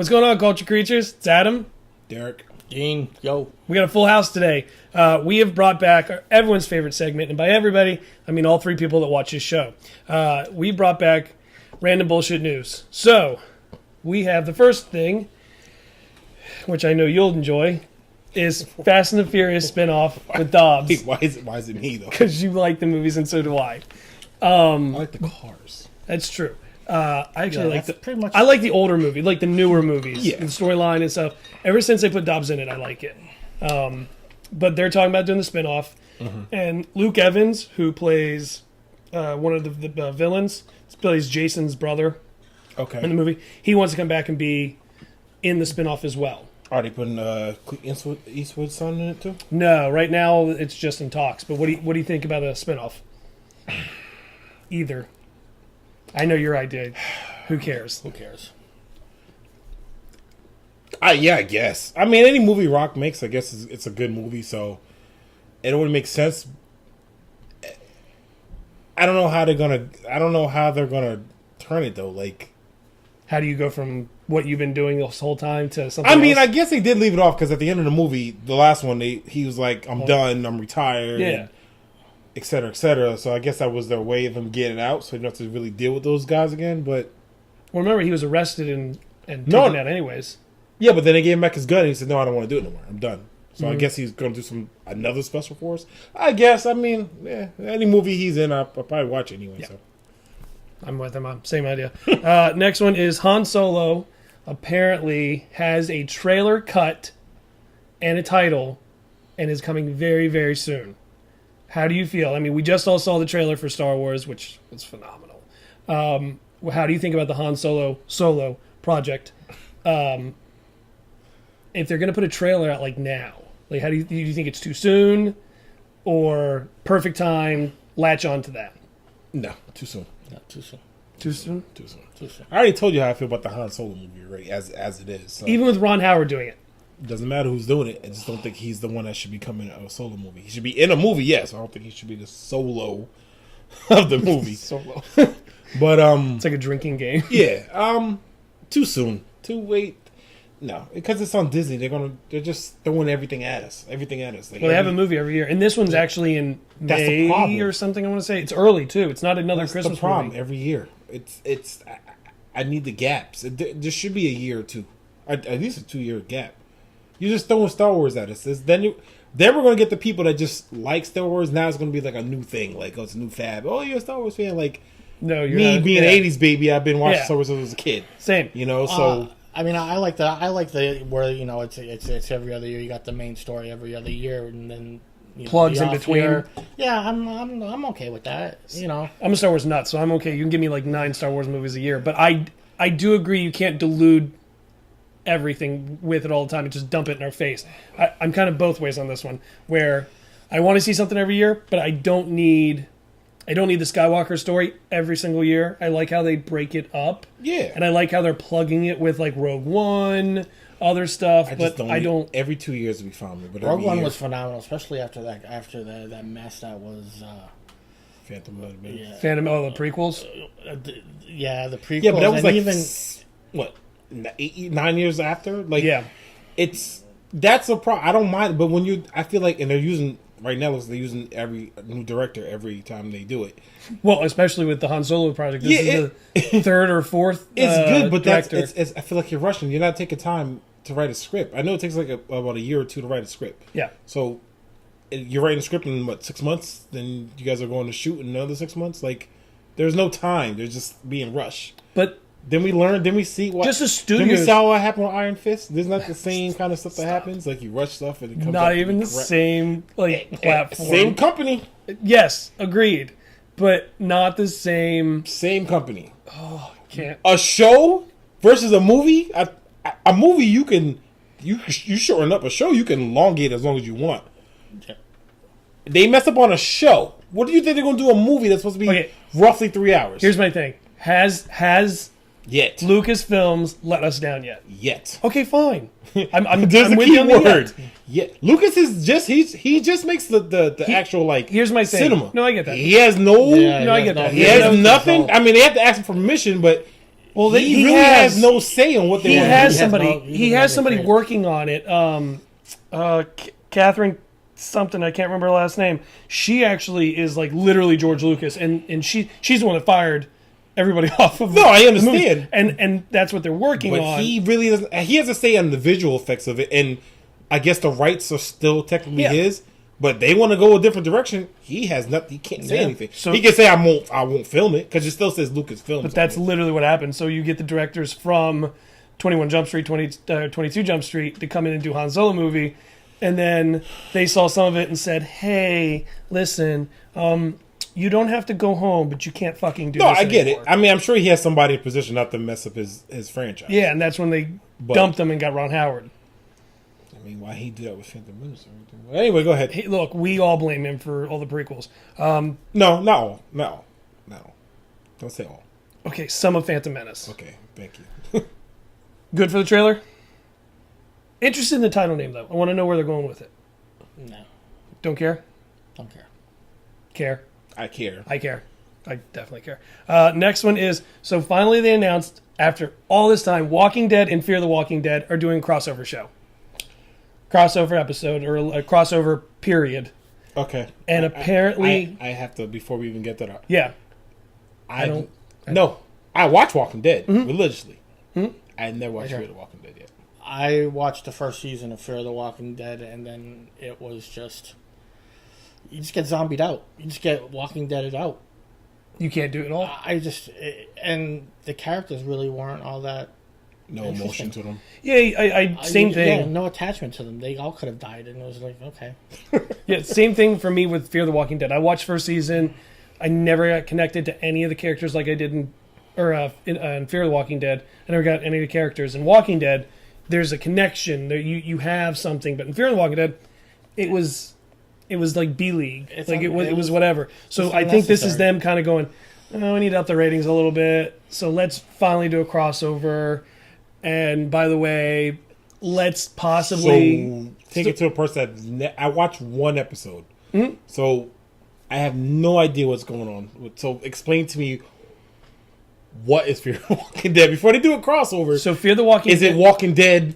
What's going on, Culture Creatures? It's Adam. Derek. Dean. Yo. We got a full house today. We have brought back everyone's favorite segment, and by everybody, I mean all three people that watch this show. We brought back random bullshit news. So, we have the first thing, which I know you'll enjoy, is Fast and the Furious spinoff with Dobbs. Wait, why is it me, though? Because you like the movies, and so do I. I like the cars. That's true. I actually like pretty much. I like the older movie, like the newer movies, Yeah. the storyline and stuff. Ever since they put Dobbs in it, I like it. But they're talking about doing the spinoff, and Luke Evans, who plays one of the villains, plays Jason's brother in the movie. He wants to come back and be in the spinoff as well. Are they putting Eastwood's son in it too? No, right now it's just in talks. But what do you think about a spinoff? Either. I know your idea. Who cares? Who cares? Yeah, I guess. I mean, any movie Rock makes, I guess it's a good movie, so it would make sense. I don't know how they're gonna turn it though. Like, how do you go from what you've been doing this whole time to something I mean, else? I guess they did leave it off because at the end of the movie, the last one, he was like, "I'm done. I'm retired." Yeah. Et cetera, et cetera. So I guess that was their way of him getting out, so he didn't have to really deal with those guys again. But remember, he was arrested and taken out anyways. Yeah, but then they gave him back his gun, and he said, "No, I don't want to do it anymore. I'm done." So I guess he's going to do another special force. I guess. I mean, yeah, any movie he's in, I'll probably watch it anyway. Yeah. So I'm with him. Same idea. Next one is Han Solo. Apparently has a trailer cut and a title, and is coming very, very soon. How do you feel? I mean, we just all saw the trailer for Star Wars, which was phenomenal. How do you think about the Han Solo project? If they're going to put a trailer out like now, like do you think it's too soon or perfect time? Latch on to that. No, too soon. Not too soon. Too soon? Too soon. Too soon. I already told you how I feel about the Han Solo movie, right? As it is. So. Even with Ron Howard doing it. Doesn't matter who's doing it. I just don't think he's the one that should be coming out of a solo movie. He should be in a movie, yes. I don't think he should be the solo of the movie. Solo. But it's like a drinking game. Yeah. Too soon. Too late. No, because it's on Disney. They're just throwing everything at us. Like, well, they have a movie every year, and this one's actually in May or something. I want to say it's early too. It's not another Christmas the problem movie. every year. It's. I need the gaps. There should be a year or two, at least a 2-year gap. You're just throwing Star Wars at us. Then we're going to get the people that just like Star Wars. Now it's going to be like a new thing. Like, oh, it's a new fad. Oh, you're a Star Wars fan. Like, no, you're me not, being an 80s baby, I've been watching Star Wars since I was a kid. Same. You know, so... I mean, I like the where, you know, it's every other year. You got the main story every other year, and then... Plugs in between. Year. Yeah, I'm okay with that, you know. I'm a Star Wars nut, so I'm okay. You can give me like 9 Star Wars movies a year. But I do agree you can't delude everything with it all the time and just dump it in our face. I'm kind of both ways on this one, where I want to see something every year, but I don't need the Skywalker story every single year. I like how they break it up. Yeah. And I like how they're plugging it with like Rogue One, other stuff, I don't every 2 years we found it, but Rogue One was phenomenal, especially after that mess that was Phantom Menace. Yeah. The prequels? The prequels. Yeah, but that was like even 9 years after? Like, yeah. That's a problem. I don't mind, but I feel like, and they're using, right now, they're using every new director every time they do it. Well, especially with the Han Solo project. This is the third or fourth It's good, but director. I feel like you're rushing. You're not taking time to write a script. I know it takes like about a year or two to write a script. Yeah. So you're writing a script in 6 months, then you guys are going to shoot in another 6 months. Like, there's no time. They're just being rushed. But then we learn. Then we see what. Just the studios. Then we saw what happened with Iron Fist. There's not the same kind of stuff that happens. Like, you rush stuff and it comes. Not even the same platform. Same company. Yes, agreed, but not the same. Same company. Oh, can't. A show versus a movie. A movie you shorten up. A show you can elongate as long as you want. Yeah. They mess up on a show. What do you think they're going to do? A movie that's supposed to be roughly 3 hours. Here's my thing. Has Yet. Lucasfilms let us down yet? Yet. Okay, fine. I'm There's I'm a with key you on the word. yet. Yeah. Lucas is just he just makes the actual like Here's my thing. cinema. No, I get that. He has no I get that. he has nothing. I mean, they have to ask him for permission, but Well, he really has no say on what they He want. has he has somebody. no- He doesn't has have somebody any working on it. Catherine something, I can't remember her last name. She actually is like literally George Lucas, and she's the one that fired everybody off of. No, I the understand. movies. And that's what they're working But on. he really doesn't. He has a say on the visual effects of it, and I guess the rights are still technically his. But they want to go a different direction. He has nothing. He can't say anything. So- he can say I won't film it because it still says Lucasfilm. But that's literally what happened. So you get the directors from 21 Jump Street, 22 Jump Street to come in and do Han Solo movie. And then they saw some of it and said, hey, listen, you don't have to go home, but you can't fucking do no. this I get anymore. it. I mean, I'm sure he has somebody in position not to mess up his franchise. Yeah, and that's when they dumped him and got Ron Howard. I mean, why he do that with Phantom Menace or anything? Well, anyway, go ahead. Hey, look, we all blame him for all the prequels. No, not all. No. Don't say all. Okay, some of Phantom Menace. Okay, thank you. Good for the trailer? Interested in the title name, though. I want to know where they're going with it. No, Don't care? don't care. Care. I care. I care. I definitely care. Next one is, so finally they announced, after all this time, Walking Dead and Fear the Walking Dead are doing a crossover show. Crossover episode, or a crossover period. Okay. And apparently... I have to, before we even get that up. Yeah. I watch Walking Dead religiously. I never watched Fear the Walking Dead yet. I watched the first season of Fear the Walking Dead, and then it was just... You just get zombied out. You just get Walking Deaded out. You can't do it all? And the characters really weren't all that... No emotion to them. Yeah, same thing. Yeah, no attachment to them. They all could have died, and it was like, okay. Yeah, same thing for me with Fear the Walking Dead. I watched first season. I never got connected to any of the characters like I did in Fear the Walking Dead. I never got any of the characters. In Walking Dead, there's a connection. There, you have something. But in Fear the Walking Dead, it was like B-League. It was whatever. So I think this is them kind of going, oh, we need to up the ratings a little bit. So let's finally do a crossover. And by the way, let's possibly... So, take it to a person that... I watched one episode. So, I have no idea what's going on. So, explain to me what is Fear the Walking Dead before they do a crossover. So, Fear the Walking Dead... Is it Walking Dead...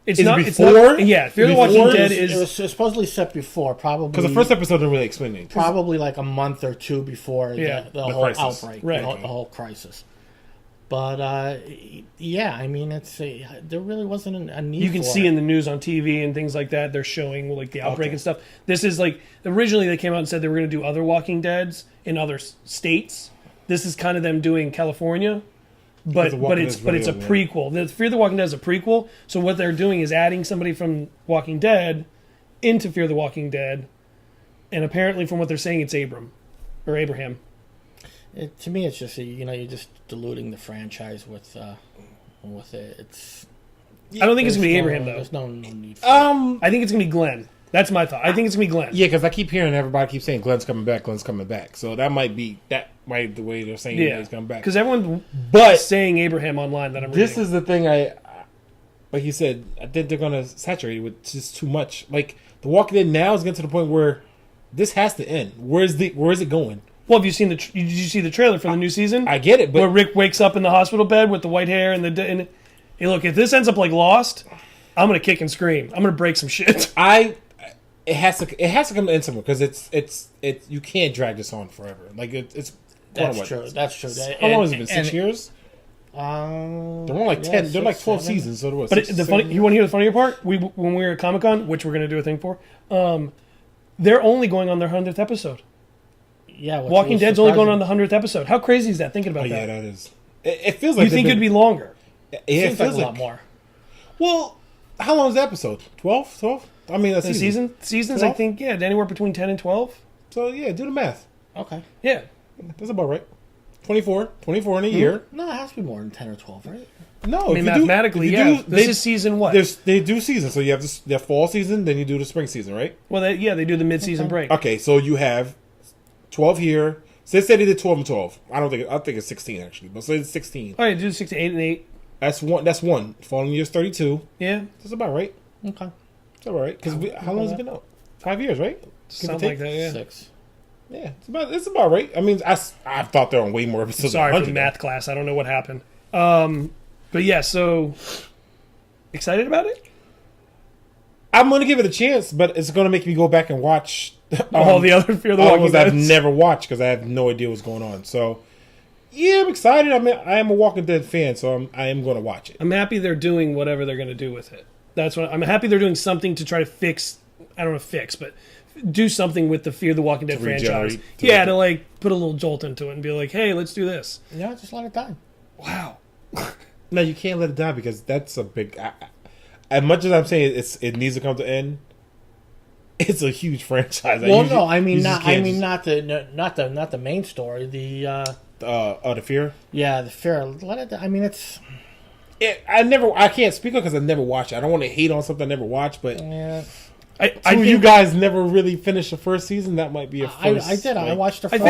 It's is not it before. before? Yeah, Fear the Before? Walking Dead It is was supposedly set before, probably... Because the first episode didn't really explain anything. Probably like a month or two before the whole crisis. outbreak, Right. the whole crisis. But yeah, I mean, there really wasn't a need. you can for see it. in the news on TV and things like that. They're showing like the outbreak Okay. and stuff. This is like originally they came out and said they were going to do other Walking Deads in other states. This is kind of them doing California, but the Walking it's Dead's a really prequel. The Fear the Walking Dead is a prequel. So what they're doing is adding somebody from Walking Dead into Fear the Walking Dead, and apparently from what they're saying, it's Abraham. To me, it's just you're just diluting the franchise with it. It's I don't think it's there's going to be no- Abraham though. There's no need. For I think it's going to be Glenn. That's my thought. I think it's going to be Glenn. Yeah, because I keep hearing everybody keep saying Glenn's coming back. So that might be the way they're saying he's coming back. Because everyone But saying Abraham online that I'm this reading. is the thing like you said, I think they're going to saturate it with just too much. Like, The Walking Dead now is getting to the point where this has to end. Where is it going? Well, have you seen did you see the trailer for the new season? I get it, Where but Rick wakes up in the hospital bed with the white hair and hey, look, if this ends up like Lost, I'm gonna kick and scream. I'm gonna break some shit. it has to come to end somewhere because it's you can't drag this on forever. Like it's that's what, true. That's true. How long has it been? 6 years? They're They're like 10. They're like 12 seasons. So what? But the funny, you want to hear the funnier part? When we were at Comic-Con, which we're gonna do a thing for, they're only going on their 100th episode. Yeah, Walking Dead's only going on the 100th episode. How crazy is that? Thinking about Yeah, that. that is. It feels like You think it'd be longer? Yeah, It it feels like feels a lot more. Well, how long is the episode? 12? 12? I mean, that's The seasons, I 12? think, anywhere between 10 and 12. So yeah, do the math. Okay. Yeah. That's about right. 24 in a year. No, it has to be more than 10 or 12, right? No, I mean, mathematically, this is season what? They do season, so you have the fall season, then you do the spring season, right? Well, they do the mid-season break. Okay, so you have 12 here. So they said they did 12 and 12. I think it's 16 actually, but say it's 16. All right, do 6 to 8 and 8. That's one. Following year's 32. Yeah, That's about right. Okay. That's about right. Because how long has it been out? 5 years, right? Give or something like take? that. Yeah. 6. Yeah, it's about right. I mean, I thought they were on way more episodes. Sorry than for the 100. math class. I don't know what happened. But yeah, so excited about it? I'm going to give it a chance, but it's going to make me go back and watch All the other Fear the all Walking ones Dead. I've never watched because I have no idea what's going on. So, yeah, I'm excited. I am a Walking Dead fan, so I am going to watch it. I'm happy they're doing whatever they're going to do with it. That's what I'm happy they're doing something to try to fix. I don't know, fix, but do something with the Fear the Walking Dead franchise. regenerate. To like put a little jolt into it and be like, hey, let's do this. Yeah, just let it die. Wow. No, you can't let it die because that's a big. As much as I'm saying it needs to come to an end, it's a huge franchise. Well, no, I mean not the main story. The Fear. yeah, the fear. Let it. I mean, it's. I can't speak on because I never watched it. I don't want to hate on something I never watched, but Yeah. I think you guys never really finished the first season. That might be a first. I did. I watched the I, first.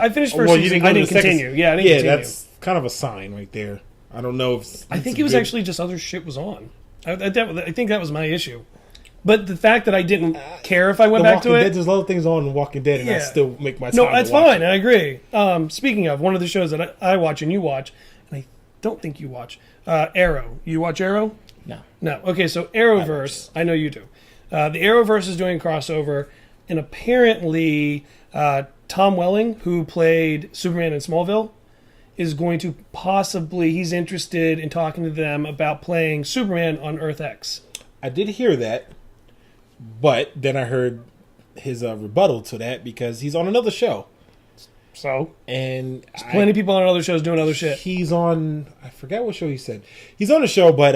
I finished first season. go I to didn't the second- continue. Yeah, I didn't continue. That's kind of a sign right there. I don't know if I think it was actually just other shit was on. I think that was my issue. But the fact that I didn't care if I went back to Walking it. Dead, there's other things on Walking Dead, and I Yeah. still make my time. No, to that's watch fine. it. I agree. Speaking of, one of the shows that I watch and you watch, and I don't think you watch, Arrow. You watch Arrow? No. No. Okay, so Arrowverse, I know you do. The Arrowverse is doing a crossover, and apparently Tom Welling, who played Superman in Smallville, is going to he's interested in talking to them about playing Superman on Earth X. I did hear that, but then I heard his rebuttal to that because he's on another show, So, and plenty of people on other shows doing other shit. He's on. I forget what show he said. He's on a show, but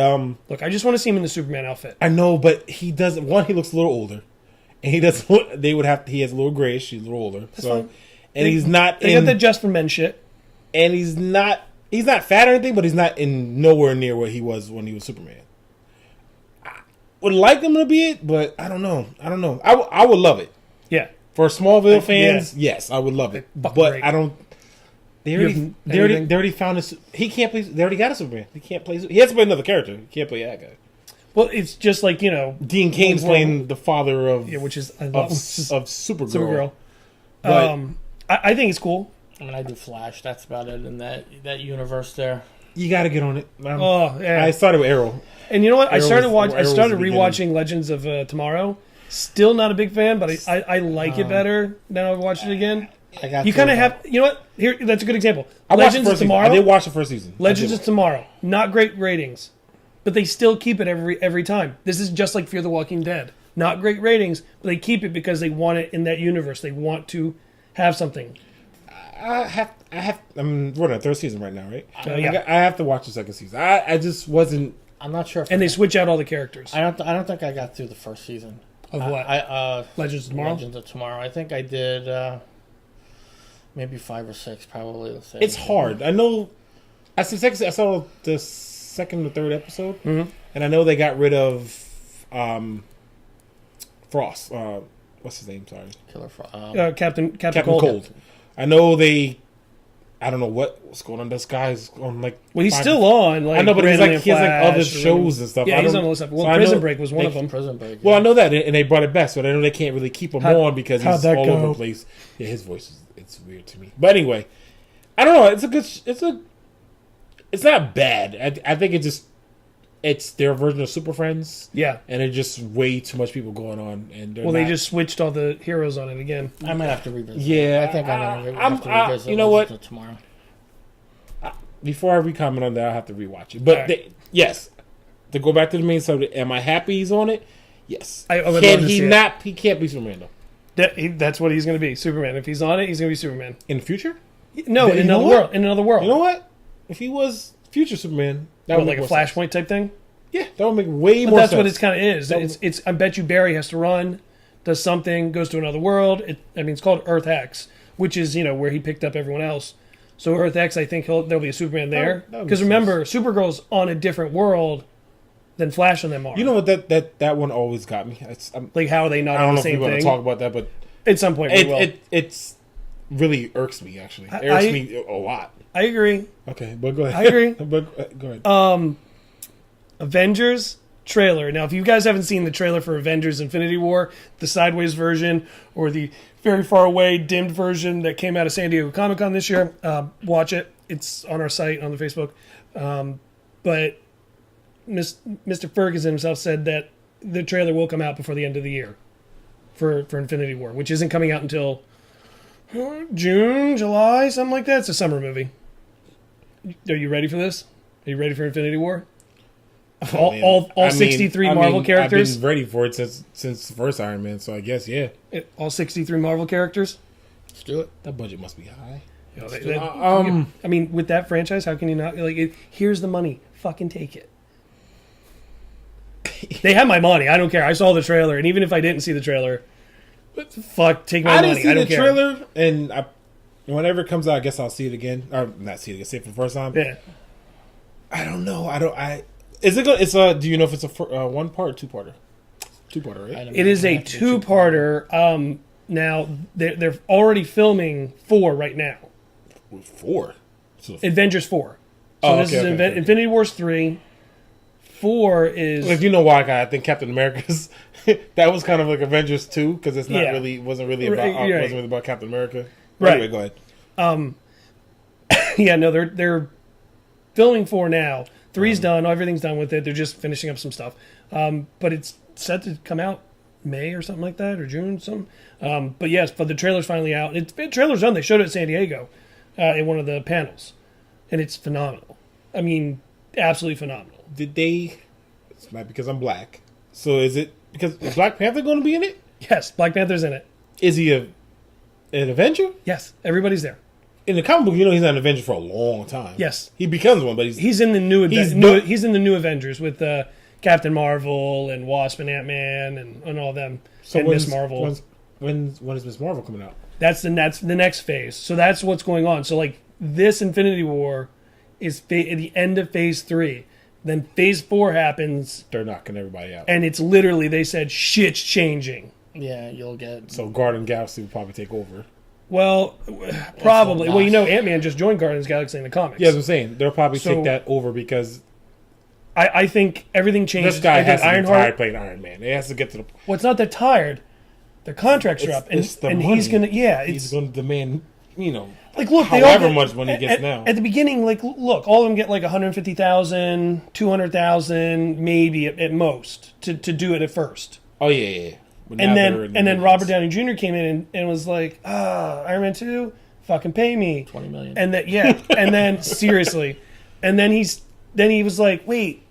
Look, I just want to see him in the Superman outfit. I know, but he doesn't. One, he looks a little older, and he doesn't. They would have. He has a little grayish. He's a little older. fine. And he's not. They got that Just for Men shit. And he's not. He's not fat or anything, but he's not in nowhere near where he was when he was Superman. I would like him to be it, but I don't know. I would love it. Yeah. For Smallville fans, yes, I would love it. Fucking But great. I don't. They already found this. He can't play. They already got a Superman. He can't play. He has to play another character. He can't play that guy. Well, it's just like, Dean Cain's playing the father of which is of Supergirl. Supergirl. But I think it's cool. I mean, I do Flash. That's about it in that universe there. you got to get on it. Oh, yeah. I started with Arrow. And you know what? I started Arrow was the rewatching Legends of Tomorrow. Still not a big fan, but I like it better now I've watched it again. You kind of have, you know what? Here, that's a good example. Legends of Tomorrow. I did watch the first season. Legends of Tomorrow, not great ratings, but they still keep it every time. This is just like Fear the Walking Dead. Not great ratings, but they keep it because they want it in that universe. They want to have something. I'm running a third season right now, right? Yeah. I have to watch the second season. I just wasn't. I'm not sure. And they switch out all the characters. I don't think I got through the first season Of what? Legends of Tomorrow? Legends of Tomorrow. I think I did maybe 5 or 6, probably. Let's say. It's hard. I know. I saw the second or third episode, and I know they got rid of Frost. What's his name? Sorry, Killer Frost. Captain Cold. Cold. I know they. I don't know what's going on. This guy's on like. Well, he's still on. Like, I know, but he has Randomly like other Flash shows and stuff. Yeah, I he's don't- on a list of. Well, so I Prison know Break was one they- of them. Prison Break. Well, I know that, and they brought it back, so I know they can't really keep him on because how'd he's that all go? over the place. Yeah, his voice it's weird to me. But anyway, I don't know. It's not bad. I think it's their version of Super Friends. Yeah. And it's just way too much people going on, and They just switched all the heroes on it again. I might have to revisit. Yeah, I think I'm gonna have to revisit. you know what? Legends of Tomorrow. Before I re-comment on that, I'll have to rewatch it. But Right. yes, to go back to the main subject, am I happy he's on it? Yes. I would Can love to he see it. not? He can't be Superman though. That's what he's going to be, Superman. If he's on it, he's going to be Superman. In the future? No, in You know another what? world. In another world. You know what? If he was future Superman, that What, would like make a more sense. Flashpoint type thing? Yeah, that would make way But more that's sense. what it's kind of is. It's. I bet you Barry has to run, does something, goes to another world. It's called Earth X, which is where he picked up everyone else. So Earth X, I think there'll be a Superman there. that would Because make remember, Supergirl's on a different world than Flash and them are. You know what? That one always got me. like how are they not I don't on know the if we same want thing? to talk about that, but At some point, we will. it's really irks me actually. It I- irks me a lot. I agree. Okay, but go ahead. I agree. But go ahead. Avengers trailer. Now, if you guys haven't seen the trailer for Avengers Infinity War, the sideways version or the very far away dimmed version that came out of San Diego Comic-Con this year, watch it. It's on our site, on the Facebook. But Mr. Ferguson himself said that the trailer will come out before the end of the year for Infinity War, which isn't coming out until June, July, something like that. It's a summer movie. Are you ready for this? Are you ready for Infinity War? All 63 Marvel characters? I've been ready for it since the first Iron Man, so I guess, yeah. All 63 Marvel characters? Let's do it. That budget must be high. I mean, with that franchise, how can you not? Here's the money. Fucking take it. They have my money. I don't care. I saw the trailer, and even if I didn't see the trailer, fuck, take my money. I didn't see the trailer, and whenever it comes out, I guess I'll see it again. Or not see it again. See it for the first time. Yeah. I don't know. Is it good? It's a. Do you know if it's a one part or two parter? Two parter, right? It is a two-parter. Now they're already filming 4 right now. 4. So Avengers 4. So this is Infinity Wars 3. 4 is. Well, if you know why, I think Captain America's that was kind of like Avengers 2 because it's not really wasn't really about Captain America. Right. Anyway, go ahead. Yeah, no, they're filming 4 now. 3's done. Everything's done with it. They're just finishing up some stuff. But it's set to come out May or something like that, or June, something. But yes, the trailer's finally out. The trailer's done. They showed it at San Diego in one of the panels, and it's phenomenal. I mean, absolutely phenomenal. Did they? It's not because I'm black. So is it because is Black Panther going to be in it? Yes, Black Panther's in it. Is he an Avenger? Yes, everybody's there. In the comic book, you know he's not an Avenger for a long time. Yes, he becomes one, but he's in the new. He's in the new Avengers with Captain Marvel and Wasp and Ant-Man and all them. So and Miss Marvel. When is Miss Marvel coming out? That's the next phase. So that's what's going on. So like this Infinity War is at the end of Phase 3. Then Phase 4 happens. They're knocking everybody out. And it's literally, they said, shit's changing. Yeah, you'll get... So Guardian Galaxy will probably take over. Well, probably. Well, you know, Ant-Man just joined Guardians of the Galaxy in the comics. Yeah, that's what I'm saying. They'll probably take that over because... I think everything changes. This guy has to be tired playing Iron Man. It has to get to the... Well, it's not that tired. Their contracts are up. And he's going to... Yeah, he's going to demand, like, look, however much money he gets now. At the beginning, like, look, all of them get like 150,000, 200,000, maybe at most to do it at first. Oh yeah. And then Robert Downey Jr. came in and was like, Iron Man 2, fucking pay me $20 million. And that and then seriously, and then he was like, wait,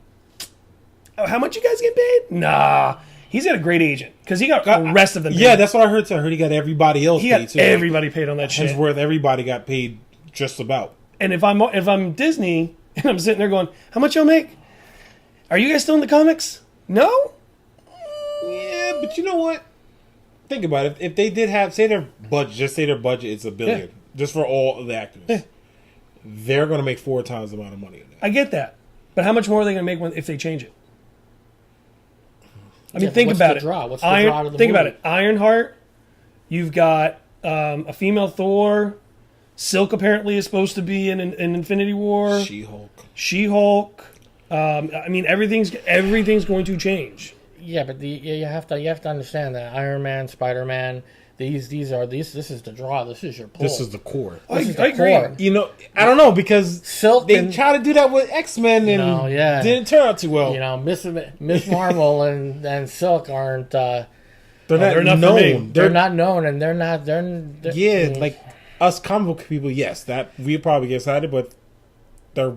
how much you guys get paid? Nah. He's got a great agent because he got the rest of them paid. Yeah, that's what I heard. So I heard he got everybody else paid too. Everybody paid on that shit. Hemsworth, everybody got paid just about. And if I'm Disney and I'm sitting there going, how much y'all make? Are you guys still in the comics? No? Yeah, but you know what? Think about it. If they did have, say their budget is $1 billion, just for all of the actors, they're going to make 4 times the amount of money. I get that. But how much more are they going to make if they change it? I mean, think about it. What's the draw to the think movie? about it. Ironheart, you've got a female Thor. Silk apparently is supposed to be in Infinity War. She-Hulk. I mean, everything's going to change. Yeah, but you have to understand that Iron Man, Spider-Man, this is the draw. This is your pull. This is the core. I agree. I don't know because Silk they tried to do that with X-Men and didn't turn out too well. Miss Marvel and Silk aren't. They're not known. They're not known, and they're not. Like us comic book people. Yes, that we probably get excited, but the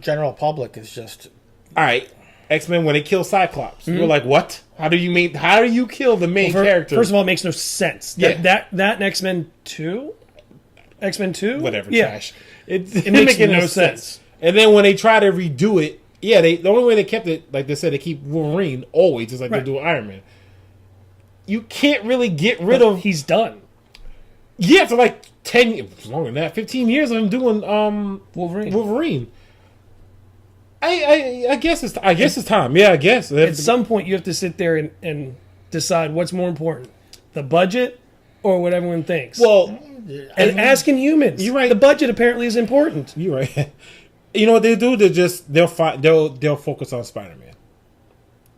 general public is just all right. X-Men when they kill Cyclops, we're like, what? How do you kill the main character? First of all, it makes no sense. That X-Men 2? X-Men 2? Whatever, yeah. trash. It makes no sense. And then when they try to redo it, the only way they kept it, like they said, they keep Wolverine always, just like they do Iron Man. You can't really get rid of... He's done. Yeah, for like 10 years, longer than that, 15 years of him doing Wolverine. I guess it's time. Yeah, I guess. At some point, you have to sit there and decide what's more important, the budget or what everyone thinks. Well, and asking humans. You're right. The budget apparently is important. You're right. You know what they do? They'll focus on Spider-Man.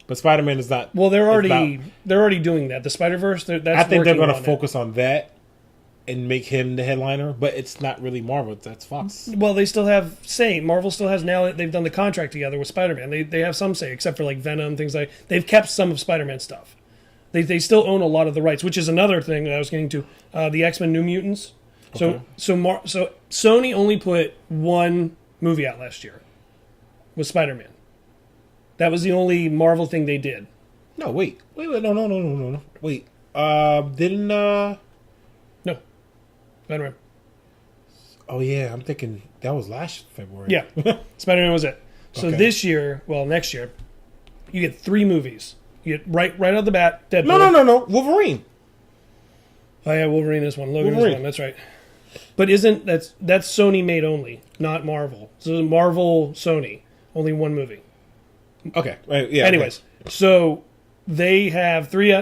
But Spider-Man is not. Well, they're already doing that. The Spider-Verse. That's I think they're going to on focus on that and make him the headliner. But it's not really Marvel. That's Fox. Well, they still have say. Marvel still has, now that they've done the contract together with Spider-Man. They have some say, except for like Venom, things like. They've kept some of Spider-Man stuff. They still own a lot of the rights, which is another thing that I was getting to. The X-Men New Mutants. So Okay. so Sony only put one movie out last year. Was Spider-Man. That was the only Marvel thing they did. No, wait, no. Wait, didn't No. Spider-Man. Oh yeah, I'm thinking that was last February. Yeah. Spider-Man was it. So Okay. this year, well, next year, you get 3 movies. You get right out of the bat, Deadpool. No. Wolverine. Oh yeah, Wolverine is one. Logan is Wolverine. one. That's right. But that's Sony made only, not Marvel. So Marvel, Sony, only one movie. Okay. Right. Yeah. Anyways, so they have three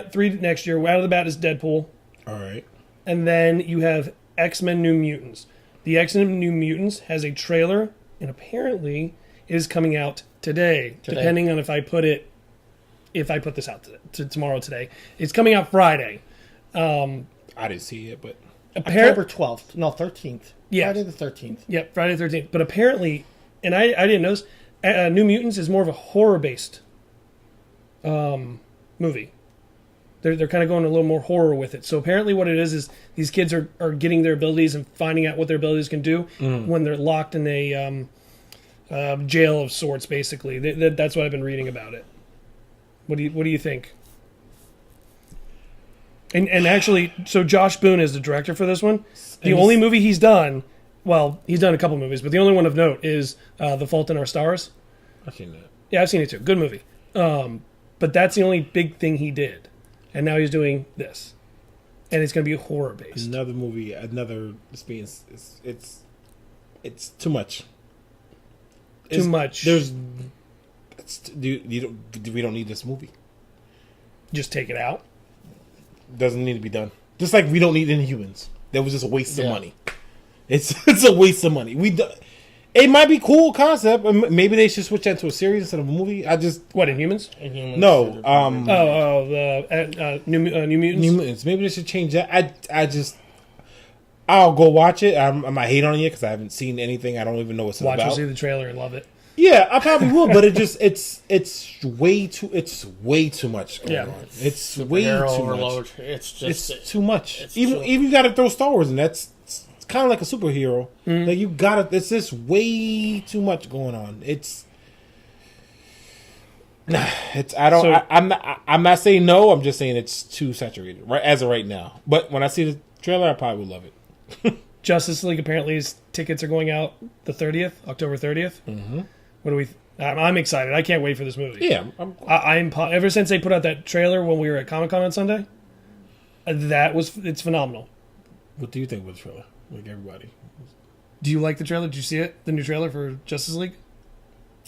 next year. Out of the bat is Deadpool, Okay. All right. and then you have X-Men New Mutants. The X-Men New Mutants has a trailer, and apparently is coming out today. Depending on if I put this out tomorrow today. It's coming out Friday. I didn't see it, but October 12th. No, 13th. Yeah. Friday the 13th. Yep, Friday the 13th. But apparently, and I didn't notice, New Mutants is more of a horror-based movie. They're kind of going a little more horror with it. So apparently what it is these kids are getting their abilities and finding out what their abilities can do when they're locked in a jail of sorts, basically. That's what I've been reading about it. What do you think? And actually, so Josh Boone is the director for this one. The only movie he's done, well, he's done a couple movies, but the only one of note is The Fault in Our Stars. I've seen that. Yeah, I've seen it too. Good movie. But that's the only big thing he did. And now he's doing this. And it's going to be horror based. Another movie. It's too much. Too much. We don't need this movie. Just take it out. Doesn't need to be done. Just like we don't need Inhumans. That was just a waste of Yeah. money. It's a waste of money. It might be cool concept. Maybe they should switch that to a series instead of a movie. What, Inhumans? No. The New Mutants? New Mutants. Maybe they should change that. I'll go watch it. I might hate on it because I haven't seen anything. I don't even know what's Watch about. or see the trailer and love it. Yeah, I probably will, but it's way too much going on. It's way too overload. much. It's Too much. it's Even you got to throw Star Wars in. That's kind of like a superhero. Like you got to. It's just way too much going on. I'm not saying no. I'm just saying it's too saturated right as of right now. But when I see the trailer, I probably will love it. Justice League, apparently his tickets are going out the 30th, October 30th. Mm-hmm. What do we... I'm excited. I can't wait for this movie. Yeah. I'm ever since they put out that trailer when we were at Comic-Con on Sunday, it's phenomenal. What do you think of the trailer? Like everybody. Do you like the trailer? Did you see it? The new trailer for Justice League?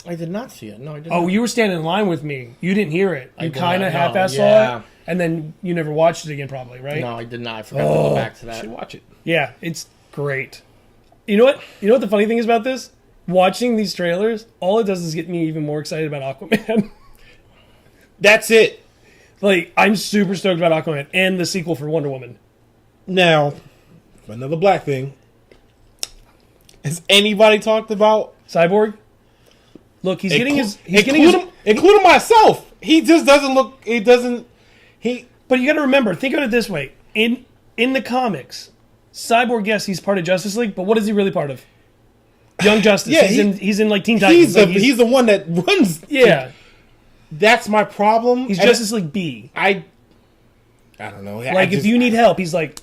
I did not see it. No, I did Oh, not. you were standing in line with me. You didn't hear it. You did kind of not, no. half-assed Yeah. saw it, and then you never watched it again probably, right? No, I did not. I forgot to go back to You that. should watch it. Yeah, it's great. You know what? You know what the funny thing is about this? Watching these trailers, all it does is get me even more excited about Aquaman. That's it. Like, I'm super stoked about Aquaman and the sequel for Wonder Woman. Now, another black thing. Has anybody talked about Cyborg? Look, he's getting his... including myself. He just doesn't look... He doesn't... But you got to remember, think of it this way. In the comics, Cyborg, yes, he's part of Justice League, but what is he really part of? Young Justice. Yeah, he's in like Teen Titans. He's the one that runs... Yeah. That's my problem. He's Justice League B. I don't know. Like, if you need help, he's like...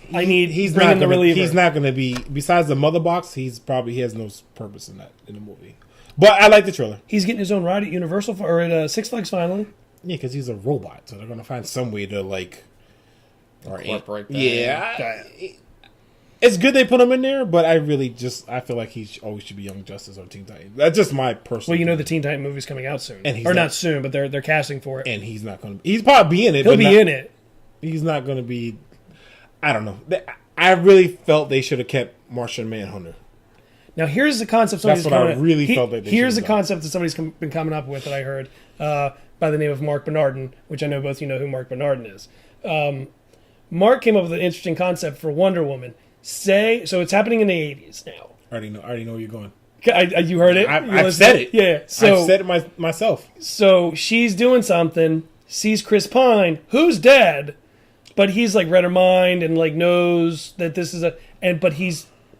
He's bring not in the gonna, reliever. He's not going to be... Besides the mother box, he has no purpose in the movie. But I like the trailer. He's getting his own ride at Universal or at Six Flags finally. Yeah, because he's a robot, so they're going to find some way to like... Incorporate that. Yeah. It's good they put him in there, but I feel like he always should be Young Justice or Teen Titans. That's just my personal... Well, you know the Teen Titan movie's coming out soon. And he's or not- not soon, but they're casting for it. And he's not going to... He's probably be in it. He'll be in it. He's not going to be... I don't know. I really felt they should have kept Martian Manhunter. Now, here's the concept. That's what I really felt like they Here's the should've done. concept that somebody's been coming up with that I heard. by the name of Mark Bernardin, which I know both you know who Mark Bernardin is. Mark came up with an interesting concept for Wonder Woman. So it's happening in the 80s now. I already know where you're going. You heard it? I've said it. Yeah. So, I've said it myself. So she's doing something, sees Chris Pine, who's dead, but he's like read her mind and like knows that this is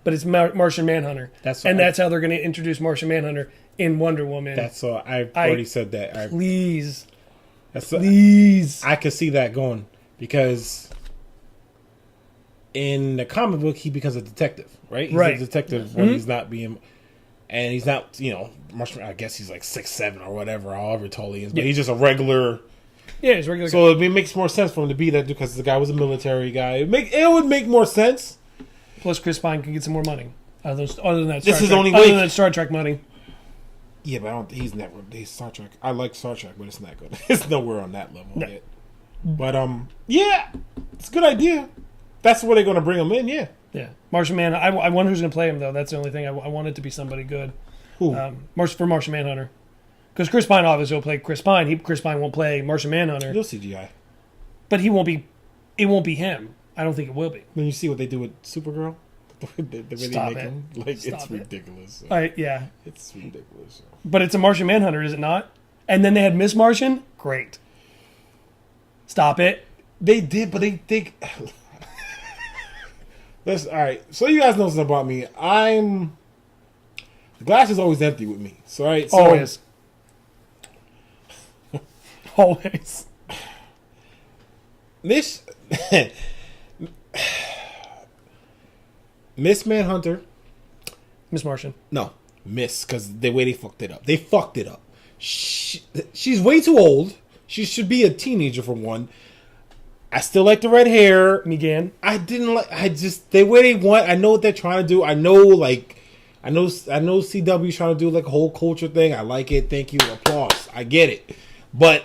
but it's Martian Manhunter. That's how they're going to introduce Martian Manhunter in Wonder Woman. That's all. I've already said that. Please. I could see that going because in the comic book he becomes a detective, right? He's a detective when he's not being, and he's not, Martian. I guess he's like 6'7" or whatever, however tall he is, but he's just a regular. Yeah, he's a regular. So it makes more sense for him to be that because the guy was a military guy. It would make more sense. Plus, Chris Pine can get some more money. Other than that, other than Star Trek money. Yeah, but he's Star Trek. I like Star Trek, but it's not good. It's nowhere on that level yet. But yeah, it's a good idea. That's where they're going to bring him in. Yeah. Yeah, Martian Manhunter. I wonder who's going to play him though. That's the only thing. I want it to be somebody good. Who? For Martian Manhunter, because Chris Pine obviously will play Chris Pine. Chris Pine won't play Martian Manhunter. He'll CGI, but he won't be. It won't be him. I don't think it will be. When you see what they do with Supergirl, the way they make him, it's ridiculous. Yeah, it's ridiculous. But it's a Martian Manhunter, is it not? And then they had Miss Martian. Great. Stop it. They did, but they think. All right. So you guys know something about me. The glass is always empty with me. So right. So, always. Always. Miss Manhunter. Miss Martian. No, Miss, because the way they fucked it up. They fucked it up. She's way too old. She should be a teenager for one. I still like the red hair. Megan. I didn't like. The way they want. I know what they're trying to do. I know CW's trying to do like a whole culture thing. I like it. Thank you. Applause. I get it. But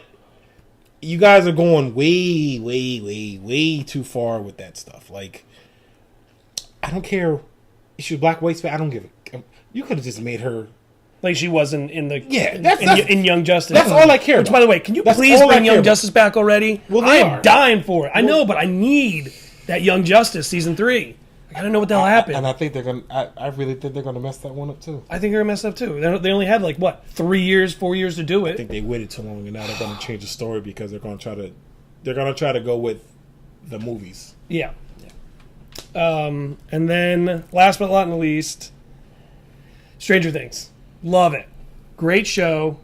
you guys are going way, way, way, way too far with that stuff. Like, I don't care. Is she black, white, I don't give a. You could have just made her. Like she was in Young Justice. That's all I care about. Which, by the way, can you please bring Young Justice back already? Well, I am dying for it. I know, but I need that Young Justice season 3. I gotta know what the hell happened. And I think they're gonna. I really think they're gonna mess that one up too. I think they're gonna mess up too. They only had 4 years to do it. I think they waited too long, and now they're gonna change the story because they're gonna try to go with the movies. Yeah. And then last but not least, Stranger Things. Love it. Great show.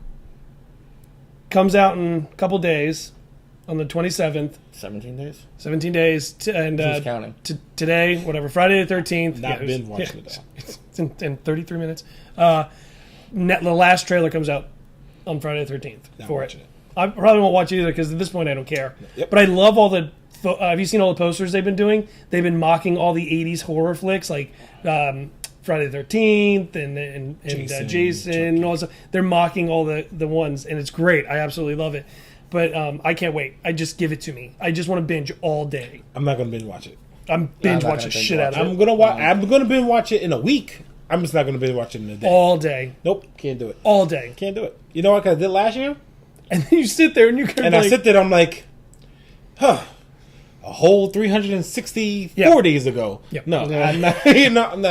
Comes out in a couple days on the 27th. 17 days? 17 days. And who's counting? Today, whatever, Friday the 13th. Not been watching it. It's in 33 minutes. The last trailer comes out on Friday the 13th for it. I probably won't watch it either because at this point I don't care. Yep. But I love all the... have you seen all the posters they've been doing? They've been mocking all the 80s horror flicks like... Friday the 13th and Jason and all that stuff. They're mocking all the ones, and it's great. I absolutely love it. But I can't wait. I just give it to me. I just want to binge all day. I'm not going to binge watch it. I'm binge watching shit out of it. I'm going to binge watch it in a week. I'm just not going to binge watch it in a day. All day. Nope, can't do it. All day. Can't do it. You know what I did last year? And then you sit there and you can I sit there, I'm like, a whole 364 days ago. Yep. No, I'm not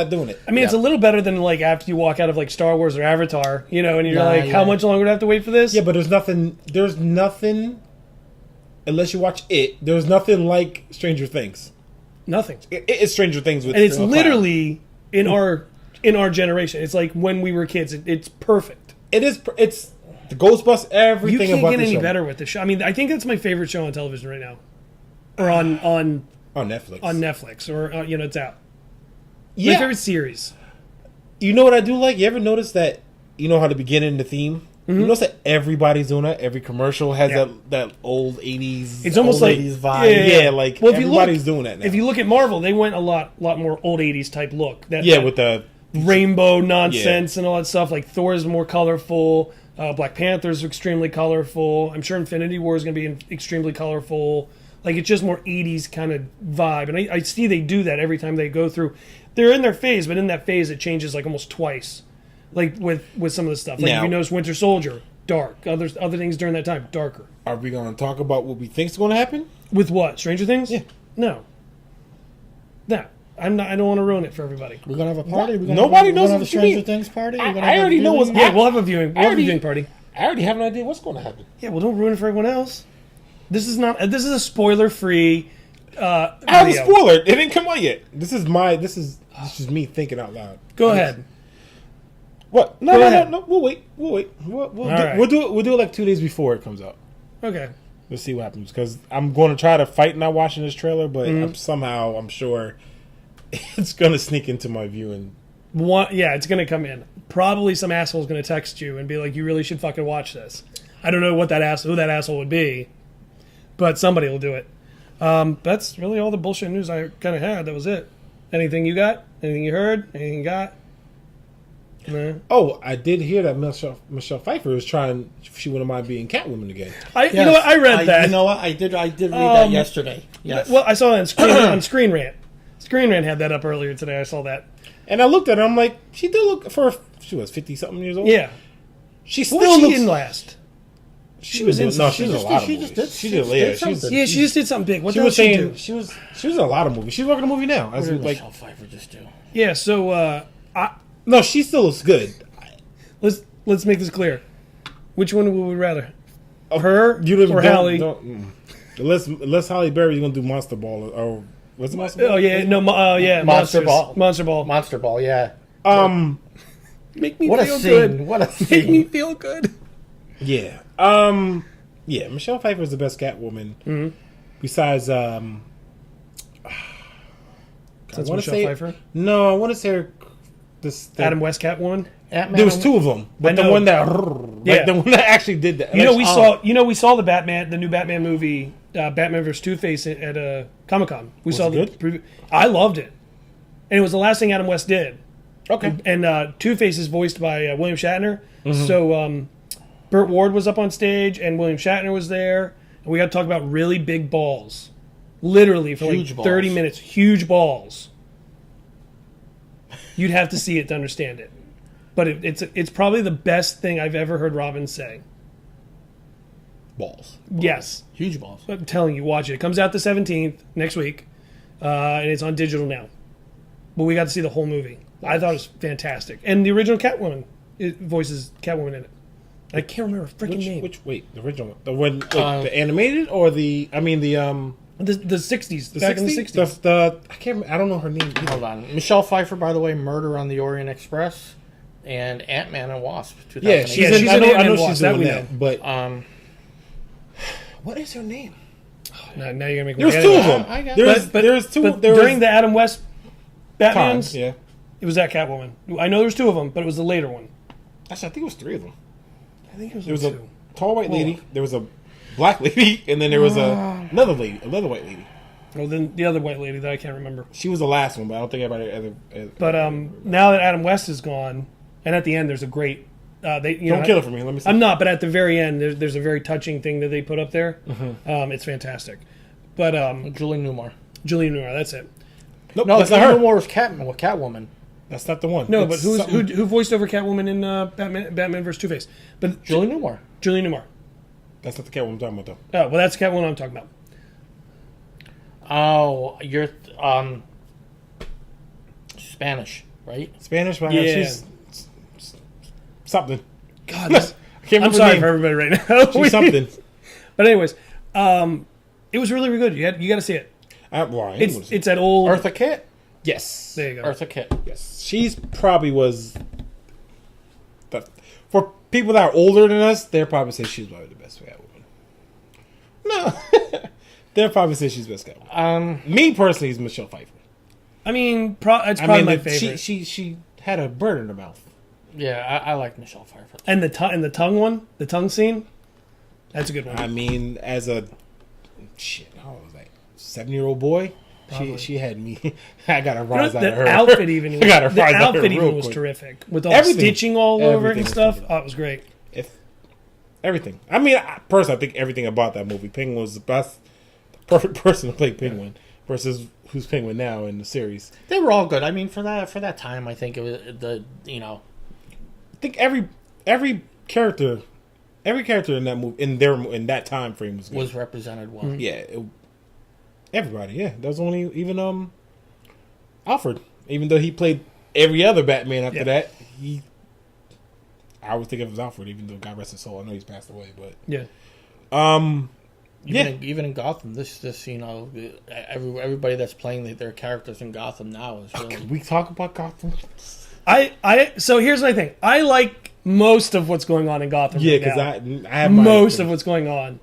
doing it. I mean, it's a little better than after you walk out of Star Wars or Avatar, and you're how much longer do I have to wait for this? Yeah, but there's nothing, unless you watch it, there's nothing like Stranger Things. Nothing. It's Stranger Things with, and it's literally in our generation. It's like when we were kids. It's perfect. It's the Ghostbusters, everything about the show. You can't get any better with the show. I mean, I think that's my favorite show on television right now. Or on Netflix. On Netflix, or it's out. Yeah. My favorite series. You know what I do like? You ever notice that? You know how the beginning, the theme. Mm-hmm. You notice that everybody's doing that. Every commercial has that old 80s. It's almost like 80s vibe. Yeah, everybody's doing that now. If you look at Marvel, they went a lot more old 80s type look. With the rainbow nonsense and all that stuff. Like Thor is more colorful. Black Panther's extremely colorful. I'm sure Infinity War is going to be extremely colorful. It's just more 80s kind of vibe. And I see they do that every time they go through. They're in their phase, but in that phase it changes almost twice. With some of the stuff. If you notice Winter Soldier, dark. Other things during that time, darker. Are we going to talk about what we think's going to happen? With what? Stranger Things? Yeah. No. No. I'm not. I don't want to ruin it for everybody. We're gonna have a party. Nobody knows We're gonna have a what you Stranger mean. Things party. I already know what's Yeah, we'll have a viewing. We'll have a viewing party. I already have an idea what's going to happen. Yeah, well, don't ruin it for everyone else. This is not. This is a spoiler-free. I have a spoiler. It didn't come out yet. This is me thinking out loud. Go ahead. What? Go ahead. No. We'll wait. We'll right. do it like 2 days before it comes out. Okay. Let's see what happens because I'm going to try to fight not watching this trailer, but Mm-hmm. I'm sure it's going to sneak into my viewing. Yeah, it's gonna come in. Probably some asshole's gonna text you and be like, "You really should fucking watch this." I don't know who that asshole would be, but somebody will do it. That's really all the bullshit news I kind of had. That was it. Anything you got? Anything you heard? Anything you got? No. Oh, I did hear that Michelle Pfeiffer is trying. She wouldn't mind being Catwoman again. You know what? I read that. You know what? I did read that yesterday. Yes. Well, I saw it on Screen Rant. Screen Rant had that up earlier today. I saw that. And I looked at her. I'm like, she did look she was 50-something years old. Yeah. She What still was she looks. in last? She was in. No, she was in a lot of she movies. just did- She she did. just Yeah, did she was. something. Yeah, she just did something big. What She the was hell she saying do? she was in a lot of movies. She's working a movie now. What did Like, Michelle Pfeiffer just do? Yeah. So no, she still looks good. let's make this clear. Which one would we rather? Her You or Halle? Unless Halle Berry's gonna do Monster Ball or what's it Monster Ball? Oh yeah, no, yeah, Monster Ball. Monster Ball. Monster Ball. Yeah. Make me What a feel scene! good. What a Make me scene! feel good. Yeah. Yeah. Michelle Pfeiffer is the best Catwoman. Mm-hmm. Besides, Since wanna Michelle say- Pfeiffer, no, I want to say her. Adam West Catwoman. Ant-Man There was two of them, but I the know. one that, Yeah. the one that actually did that. You know Like, we saw the new Batman movie, Batman vs Two-Face at Comic-Con. We saw it the good? preview. I loved it, and it was the last thing Adam West did. Okay. And Two-Face is voiced by William Shatner. Mm-hmm. So Burt Ward was up on stage, and William Shatner was there, and we got to talk about really big balls, literally for Huge like 30 balls. minutes. Huge balls. You'd have to see it to understand it, but it's probably the best thing I've ever heard Robin say. balls. Yes. Huge balls. I'm telling you, watch it. It comes out the 17th next week, and it's on digital now. But we got to see the whole movie. I thought it was fantastic, and the original Catwoman voices Catwoman in it. I can't remember her freaking name. Wait, the original one, the one, the animated or the 60s, back in the 60s. I can't. I don't know her name. Either. Hold on. Michelle Pfeiffer, by the way, Murder on the Orient Express, and Ant-Man and Wasp. Yeah, 2008. she's in. in I know Wasp, she's that doing we that. know. But what is her name? Now you're gonna make me. There's forget two it. of them. I got There's But there's two. But there during was the Adam West Batman's, times, yeah. it was that Catwoman. I know there's two of them, but it was the later one. Actually, I think it was three of them. I think it was There was two. a tall white lady. There was a black lady, and then there was another white lady. Well, then the other white lady that I can't remember. She was the last one, but I don't think everybody ever. But now that Adam West is gone, and at the end there's a great. Don't kill it for me. Let me see. I'm not, but at the very end there's a very touching thing that they put up there. It's fantastic. But Julie Newmar. Julian Newmar, that's it. Nope, No, that's Julie not her. Newmar was Catwoman. That's not the one. No, It's but something- who voiced over Catwoman in Batman vs Two-Face? But Julie Newmar. Julian Newmar. That's not the cat I'm talking about, though. Oh, well, that's Catwoman I'm talking about. Oh, you're Spanish, right? Spanish, but Yeah. she's something. God, this, I can't I'm remember sorry her for name. everybody right now. She's something. But anyways, it was really, really good. You got to see it. It's that old. Eartha Kitt. Yes. There you go. Eartha Kitt. Yes. She's probably was. For people that are older than us, they'll probably say she's probably the best Catwoman. No. They'll probably say she's the best Catwoman. Me personally is Michelle Pfeiffer. I mean, it's probably my favorite. She had a bird in her mouth. Yeah, I like Michelle Pfeiffer. And the tongue one, the tongue scene, that's a good one. I mean, as a how old was I? 7-year-old boy. Probably. She had me. I got a rise out of The her. outfit even. I got a The rise out of her outfit real even was quick. terrific with all Everything. stitching all over it Everything and was stuff. terrific. Oh, it was great. Everything. I mean, personally, I think everything about that movie. Penguin was the best, perfect person to play Penguin versus who's Penguin now in the series. They were all good. I mean, for that time, I think it was I think every character Every character in that movie, in that time frame was good. Was represented well. Yeah, everybody. Yeah, there was only even Alfred. Even though he played every other Batman after that, I always think of him as Alfred. Even though God rest his soul, I know he's passed away, but Yeah. Even in Gotham, this everybody that's playing their characters in Gotham now is really. Can we talk about Gotham? So here's my thing. I like most of what's going on in Gotham. Yeah, right because now. I have most of what's going on.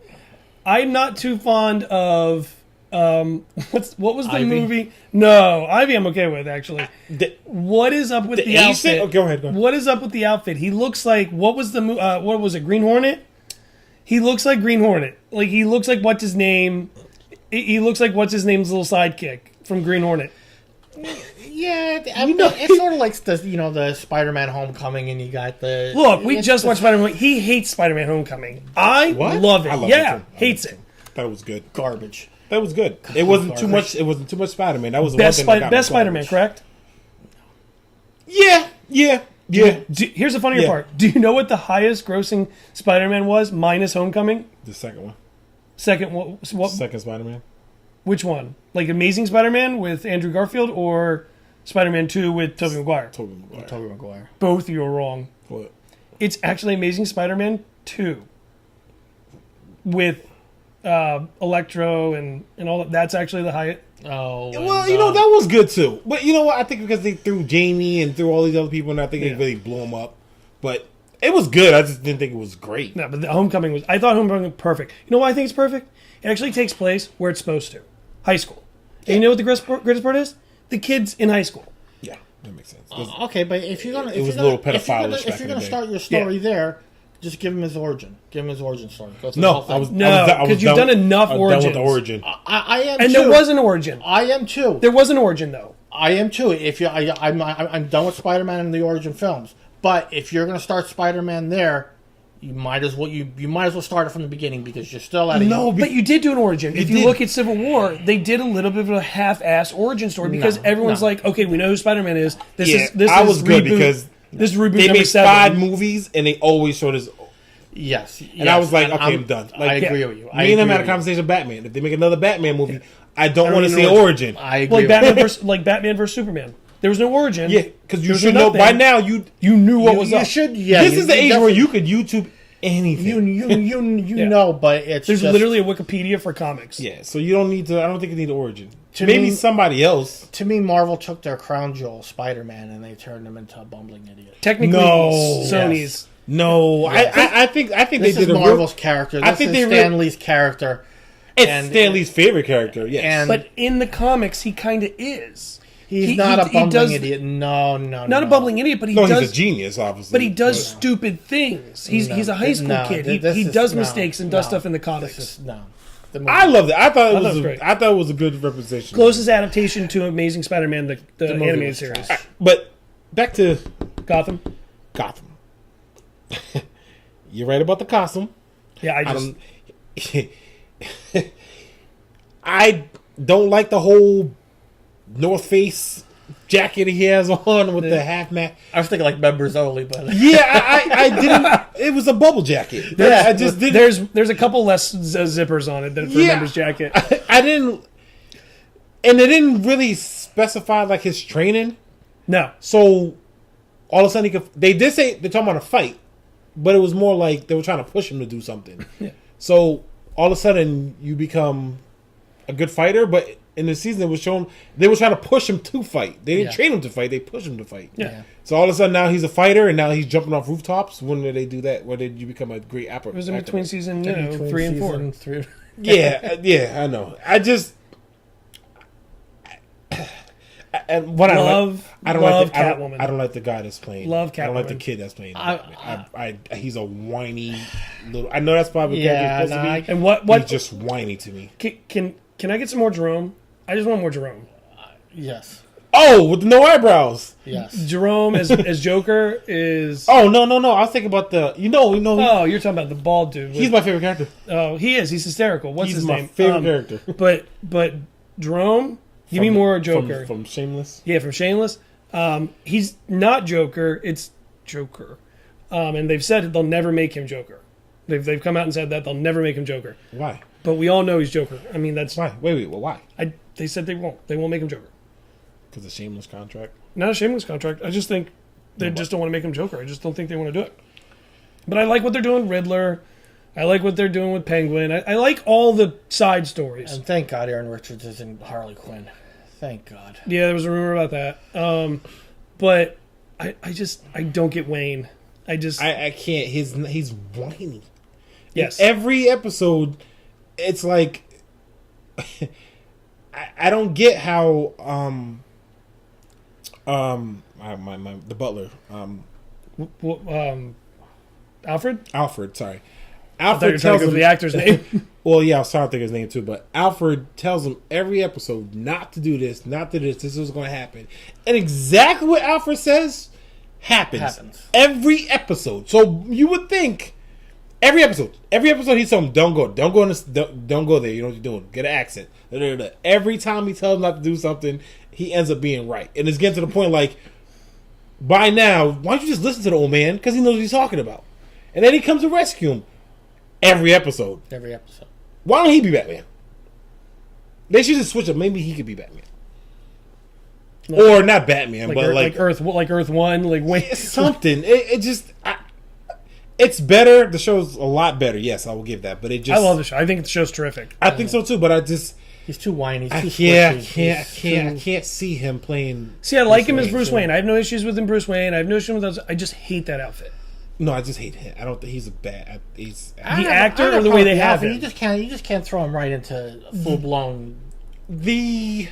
I'm not too fond of what was the Ivy? movie? No, Ivy I'm okay with actually. What is up with the outfit? Oh, go ahead. What is up with the outfit? He looks like what was it? Green Hornet? He looks like Green Hornet. Like he looks like what's his name? He looks like what's his name's little sidekick from Green Hornet. Yeah, I mean, it's sort of like the Spider-Man Homecoming, and you got the Look. We just watched Spider-Man. He hates Spider-Man Homecoming. I love it. Hates it. That was good. garbage. That was good. It wasn't too much. It wasn't too much Spider-Man. That was the Best one thing best Spider-Man, correct? Yeah. Here's the funnier part. Do you know what the highest grossing Spider-Man was minus Homecoming? The second one. Second, what? Second Spider-Man. Which one? Like Amazing Spider-Man with Andrew Garfield or Spider-Man 2 with Tobey Maguire? Tobey Maguire. Both of you are wrong. What? It's actually Amazing Spider-Man 2 with Electro and all that. That's actually the highest. Oh, Well, that was good too. But you know what? I think because they threw Jamie and threw all these other people, and I think it really blew them up. But it was good. I just didn't think it was great. No, but the Homecoming was. I thought Homecoming was perfect. You know why I think it's perfect? It actually takes place where it's supposed to, high school. And you know what the greatest part is? The kids in high school. Yeah, that makes sense. okay, but if you're gonna, It was a little pedophile-ish if back you're in gonna the start your story there, just give him his origin. Give him his origin story. Go through the No, whole thing. I was because you've done enough I was origins. done with the origin. I am, And too. there was an origin. I am too. There was an origin though. I am too. I'm done with Spider-Man and the origin films. But if you're gonna start Spider-Man there, you might as well start it from the beginning because you're still at But you did do an origin. If you did. look at Civil War, they did a little bit of a half-ass origin story because everyone's like, "Okay, we know who Spider-Man is." This is good reboot. because This is reboot they number made 7. 5 movies and they always showed us. Yes, And I was like, okay, I'm done. Like, I agree with you. Me and him had a conversation with Batman. If they make another Batman movie, I don't want to see an origin. I agree. Like Batman versus Superman. There was no origin. Yeah, because you There was should know nothing. by now. You knew what was you up. should. Yeah, this is the age where you could YouTube anything. You know, but it's There's just, literally a Wikipedia for comics. Yeah, so you don't need to. I don't think you need an origin. To Maybe me- somebody else. To me, Marvel took their crown jewel, Spider-Man, and they turned him into a bumbling idiot. Technically, No. Sony's. No, I think This they is did a Marvel's real. character. I This think is they Stan really- Lee's character. It's and- Stan Lee's favorite character. Yes, and- But in the comics, he kind of is. He's not a bumbling idiot. No. Not a bumbling idiot, but he no, does. he's a genius, obviously. But he does stupid things. He's a high school kid. He does mistakes and does stuff in the comics. The movie. I loved it. I thought it was. great. I thought it was a good representation. Closest adaptation to Amazing Spider-Man, the movie animated was series. trash. But back to Gotham. Gotham. You're right about the costume. Yeah, I don't like the whole North Face jacket he has on with the half mask. I was thinking like members only, but Yeah, I didn't. It was a bubble jacket. I just didn't. There's a couple less zippers on it than for a member's jacket. I didn't. And they didn't really specify like his training. No. So all of a sudden he could. They did say they're talking about a fight, but it was more like they were trying to push him to do something. Yeah. So all of a sudden you become a good fighter, but in the season it was shown they were trying to push him to fight. They didn't train him to fight; they pushed him to fight. Yeah. So all of a sudden now he's a fighter, and now he's jumping off rooftops. When did they do that? Where did you become a great actor? It was in between season, between 3 and 4. season 3. Yeah, I know. I just. And what Love Catwoman. I don't like the guy that's playing. Love I don't like the Catwoman. kid that's playing. He's a whiny little. I know that's probably Yeah, what supposed to be. And what He's just whiny to me. can I get some more Jerome? I just want more Jerome. Yes. Oh, with no eyebrows. Yes. Jerome as Joker is. Oh no! I was thinking about the. Oh, you're talking about the bald dude. He's my favorite character. Oh, he is. He's hysterical. What's He's his my name? favorite character. But Jerome, give me more Joker. From Shameless. Yeah, from Shameless. He's not Joker. It's Joker. And they've said they'll never make him Joker. They've come out and said that they'll never make him Joker. Why? But we all know he's Joker. I mean, that's Why? Wait. Well, why? They said they won't. They won't make him Joker. Because a shameless contract. Not a shameless contract. I just think they just don't want to make him Joker. I just don't think they want to do it. But I like what they're doing with Riddler. I like what they're doing with Penguin. I like all the side stories. And thank God Aaron Richards isn't Harley Quinn. Thank God. Yeah, there was a rumor about that. But I don't get Wayne. I can't. He's whiny. Yes. In every episode, it's like I don't get how the butler Alfred, sorry. Alfred tells him the actor's name. Well, yeah, I was trying to think of his name too, but Alfred tells him every episode not to do this, not to do this. This is going to happen, and exactly what Alfred says happens every episode. So you would think every episode he's telling him don't go there. You know what you're doing. Get an accent. Every time he tells him not to do something, he ends up being right, and it's getting to the point like by now, why don't you just listen to the old man because he knows what he's talking about, and then he comes to rescue him. Every episode. Why don't he be Batman? They should just switch up. Maybe he could be Batman, or not Batman, but like Earth 1, like Wayne. Something. It's better. The show's a lot better. Yes, I will give that. But I love the show. I think the show's terrific. I think so too. But he's too whiny. I can't see him playing. See, I like him as Bruce Wayne. I have no issues with him, Bruce Wayne. I have no issue with those. I just hate that outfit. No, I just hate him. I don't think he's a bad. He's the actor or the way they have him. You just can't throw him right into full blown. I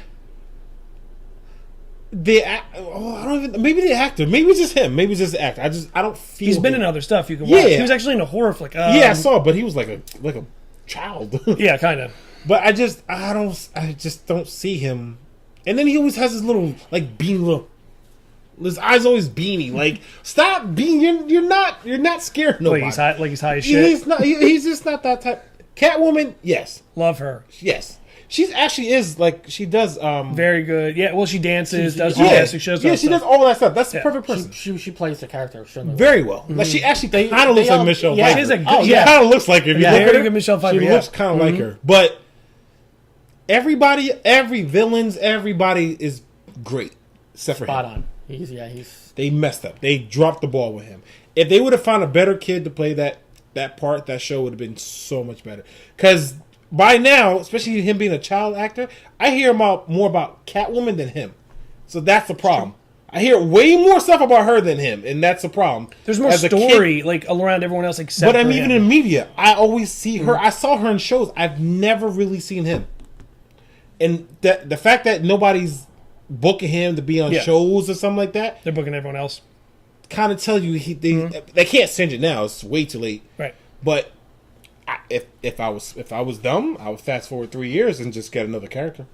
don't even. Maybe the actor. Maybe it's just him. Maybe it's just the actor. I don't feel. He's been in other stuff you can watch. He was actually in a horror flick. Yeah, I saw, but he was like a child. Yeah, kind of. But I just don't see him. And then he always has his little like beanie little. His eyes always beanie. Like, stop being. You're not scared of nobody. Like he's high as shit. He's not. He's just not that type. Catwoman, yes, love her. Yes, she actually is like she does. Very good. Yeah. Well, she dances, does fantastic shows. Yeah, she does all that stuff. That's the perfect person. She plays the character very well. Mm-hmm. Like she actually kind of looks like Michelle Pfeiffer. She's a good. She kind of looks like her. Very good Michelle Pfeiffer. She looks kind of like her, but everybody, villains, everybody is great except for him. Spot on. They messed up. They dropped the ball with him. If they would have found a better kid to play that part, that show would have been so much better. Because by now, especially him being a child actor, I hear more about Catwoman than him. So that's the problem. I hear way more stuff about her than him, and that's the problem. There's more story like around everyone else except. But even in media, I always see her. I saw her in shows. I've never really seen him. And the fact that nobody's booking him to be on shows or something like that. They're booking everyone else. Kind of tell you they can't send it now. It's way too late. Right. But if I was dumb, I would fast forward 3 years and just get another character.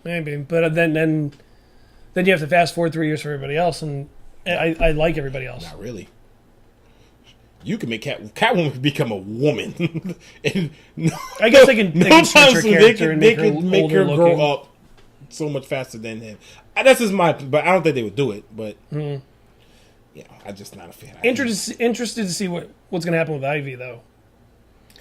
Maybe, but then you have to fast forward 3 years for everybody else, and I like everybody else. Not really. You can make Catwoman become a woman. And I guess they can switch her character and make her grow up so much faster than him. That's just but I don't think they would do it. But yeah, I'm just not a fan. Interested to see what's going to happen with Ivy though.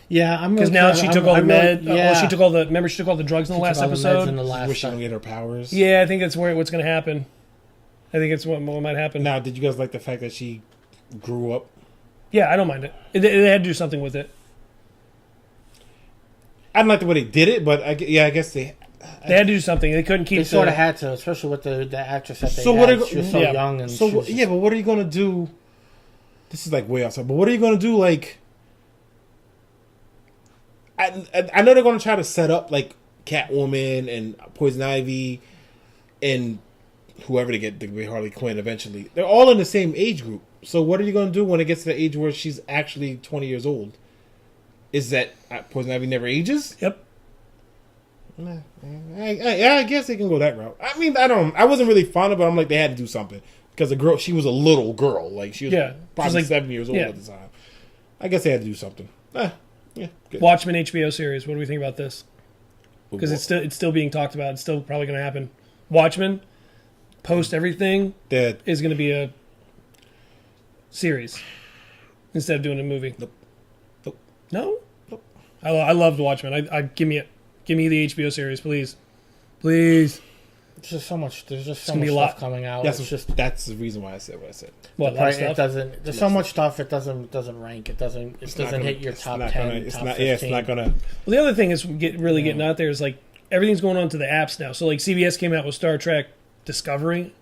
Yeah, I'm because now she took all the med. Well, she took all the. Remember, she took all the drugs in the last episode. Wish she don't get her powers. Yeah, I think that's what's going to happen. I think it's what might happen. Now, did you guys like the fact that she grew up? Yeah, I don't mind it. They had to do something with it. I don't like the way they did it, but I guess they had to do something. They couldn't keep. They sort of had to, especially with the actress that they had. She was so young, and but what are you going to do? This is like way outside. But what are you going to do? Like, I know they're going to try to set up like Catwoman and Poison Ivy and whoever they get to be Harley Quinn eventually. They're all in the same age group. So what are you going to do when it gets to the age where she's actually 20 years old? Is that Poison Ivy never ages? Yep. I guess they can go that route. I mean, I wasn't really fond of it. I'm like, they had to do something because she was a little girl. Like she was probably 7 years old at the time. I guess they had to do something. Yeah. Good. Watchmen HBO series. What do we think about this? Because it's still being talked about. It's still probably going to happen. Watchmen, post everything, is going to be a series. instead of doing a movie. Nope. Nope. No. Nope. I loved Watchmen. I give me it. Give me the HBO series, please. Please. There's just so much. There's just so gonna much be a lot. stuff coming out. That's It's just that's the reason why I said what I said. What? the A lot of price, it stuff? doesn't. There's so much stuff. It doesn't rank. It doesn't hit your top 10. It's top not. 15. Yeah, it's not gonna. Well, the other thing is getting out there is like everything's going on to the apps now. So like CBS came out with Star Trek Discovery.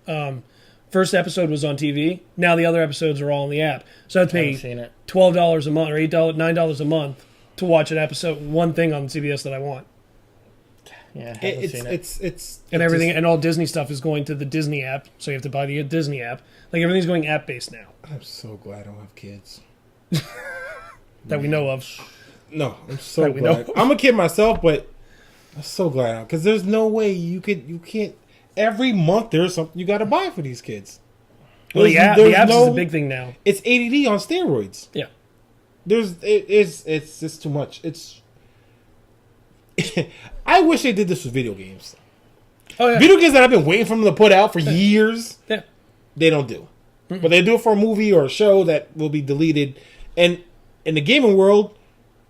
First episode was on TV. Now the other episodes are all on the app. So I have to I haven't pay seen it. $12 a month or $9 a month to watch an episode, one thing on CBS that I want. Yeah, I haven't seen it. It's And everything and all Disney stuff is going to the Disney app, so you have to buy the Disney app. Like everything's going app based now I'm so glad I don't have kids. that we know of. No, I'm so That we glad. know. I'm a kid myself, but I'm so glad because there's no way you can't. Every month there's something you got to buy for these kids. Well, the apps is a big thing now. It's ADD on steroids. Yeah. It's just too much. It's. I wish they did this with video games. Oh yeah. Video games that I've been waiting for them to put out for years. Yeah. They don't do. But they do it for a movie or a show that will be deleted. And in the gaming world,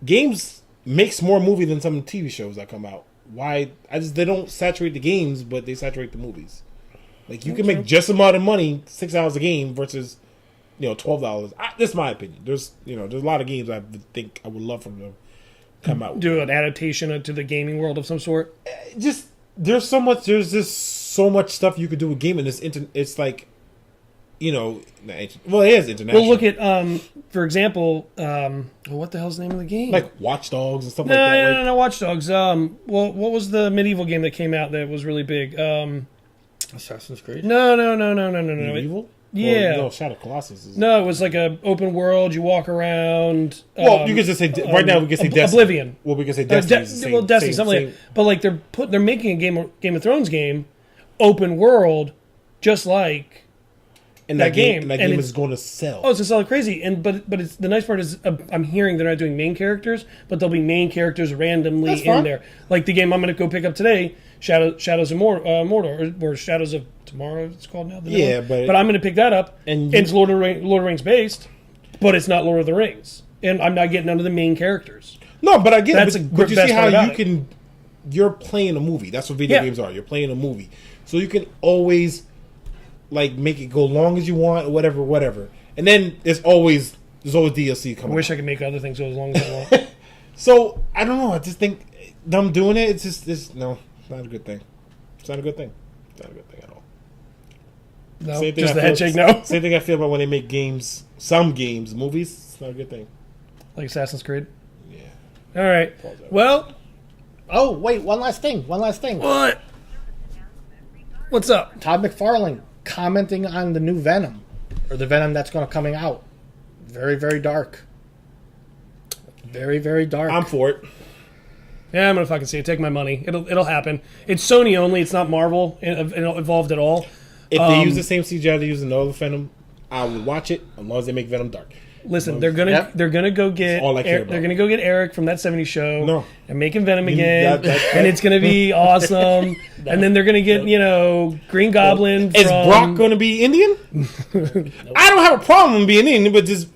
games makes more movie than some TV shows that come out. Why? They don't saturate the games, but they saturate the movies. Like you can make just amount of money, 6 hours a game versus, $12. This is my opinion. There's a lot of games I think I would love for them to come out. Do an adaptation to the gaming world of some sort. Just there's just so much stuff you could do with gaming. It's like, well, it is international. Well, look at for example, what the hell's the name of the game? like Watch Dogs and stuff like that. No, Watch Dogs. Well, what was the medieval game that came out that was really big? Assassin's Creed. No. Medieval? Yeah. Well, no, Shadow of Colossus is. No, it was like a open world. You walk around. Well, you could just say right now we can say Destiny. Oblivion. Well, we can say Destiny. is the same, Destiny, same, something same. like that. But like they're making a Game of Thrones game, open world, just like. And that game. And that And game it's- is going to sell. Oh, it's gonna sell like crazy, but it's the nice part is I'm hearing they're not doing main characters, but there'll be main characters randomly That's in fine. there. Like the game I'm gonna go pick up today, Shadows of Mordor, or Shadows of Tomorrow. It's called now. The new Yeah, one. but I'm gonna pick that up, and it's Lord of the Rings based, but it's not Lord of the Rings, and I'm not getting none of the main characters. No, but I get That's it. the But you best see part how about it. you're playing a movie. That's what video Yeah. games are. You're playing a movie. So you can always like make it go long as you want or whatever. And then there's always DLC I coming. wish I could make other things go as long as I want. So I don't know. I just think them doing it. It's not a good thing. It's not a good thing. It's not a good thing at all. No, Same thing just I the feel- head shake. No, Same thing I feel about when they make games. Some games, movies. It's not a good thing. like Assassin's Creed. Yeah. All right. Well, Oh, wait, one last thing. what? What's up? Todd McFarlane commenting on the new Venom, or the Venom that's going to coming out. Very, very dark. Very, very dark. I'm for it. Yeah, I'm gonna fucking see it. Take my money. It'll happen. It's Sony only. It's not Marvel involved at all. If they use the same CGI they use in the other Venom, I will watch it as long as they make Venom dark. Listen, they're gonna Yep. they're gonna go get all I care about. they're gonna go get Eric from that '70s show. No. and make him Venom again, that- and it's gonna be awesome. And then they're gonna get Green Goblin. Is from, Brock going to be Indian? I don't have a problem with being Indian, but just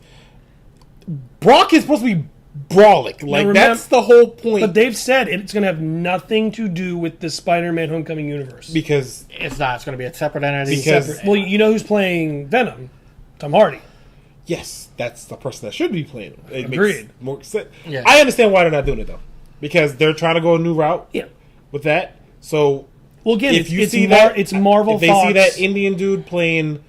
Brock is supposed to be Brawlic. Like remember- that's the whole point. But they've said it's gonna have nothing to do with the Spider-Man Homecoming universe. because It's not. It's going to be a separate entity. Because- Well, you know who's playing Venom? Tom Hardy. yes, that's the person that should be playing him. It Agreed. makes more sense. Yeah. I understand why they're not doing it though, because they're trying to go a new route Yeah. with that. So Well, again, if you it's see that, it's Marvel. if they Fox. see that Indian dude playing